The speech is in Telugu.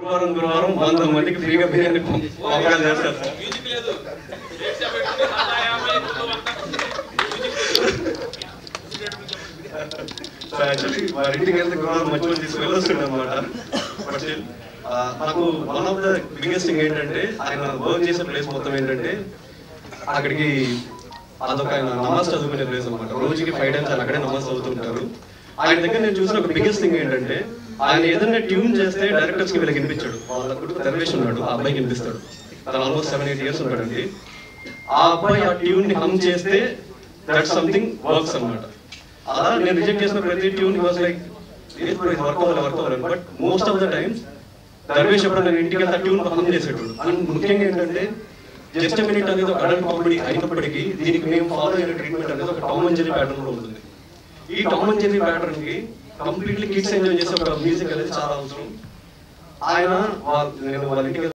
గురువారం 100 మందికి ఫ్రీగా బిర్యానీ పంపకాలు చేస్తారు సార్. యాక్చువల్లీ వారి ఇంటికి వెళ్తే గురువారం మంచిగా తీసుకువెళ్ళొస్తుండే అనమాట. బట్ నాకు one of the biggest thing ఏంటంటే ఆయన వర్క్ చేసే ప్లేస్ మొత్తం ఏంటంటే అక్కడికి అదొక ఆయన నమాజ్ చదువుకునే ప్లేస్ అనమాట. రోజుకి 5 times ఆయన అక్కడే నమాజ్ చదువుతుంటారు. ఆయన దగ్గర నేను చూసిన ఒక బిగ్గెస్ట్ థింగ్ ఏంటంటే ఆయన ఏదైనా ట్యూన్ చేస్తే డైరెక్టర్స్ కి వీళ్ళకి వినిపించాడు. వాళ్ళ కొడుకు దర్వేష్ ఉన్నాడు, ఆ అబ్బాయికి వినిపిస్తాడు. తను ఆల్మోస్ట్ 7-8 years ఉంటాడండి. ఆ అబ్బాయి ఆ ట్యూన్ ని హమ్ చేస్తే దట్ సంథింగ్ వర్క్స్ అనమాట. అలా నేను రిజెక్ట్ చేసిన ప్రతి ట్యూన్ వాజ్ లైక్ వర్క్ అవ్వాలి. But most of the times Darvesh ఎప్పుడు నేను ఇంటికి వెళ్తే ట్యూన్ హమ్ చేసేటోడు. అండ్ ముఖ్యంగా ఏంటంటే జస్ట్ మినిట్ అనేది ఒక అడల్ట్ కామెడీ అయినప్పటికీ దీనికి మేము ఫాలో అయిన ట్రీట్మెంట్ అనేది ఒక టామ్ అండ్ జెర్రీ ప్యాటర్న్ లో ఉంటుంది. ఈ టామ్ అండ్ జెర్రీ ప్యాటర్న్ కి కంప్లీట్లీ కిడ్స్ ఎంజాయ్ చేసే ఒక మ్యూజిక్ అనేది చాలా అవసరం. ఆయన నేను వాళ్ళ ఇంటికి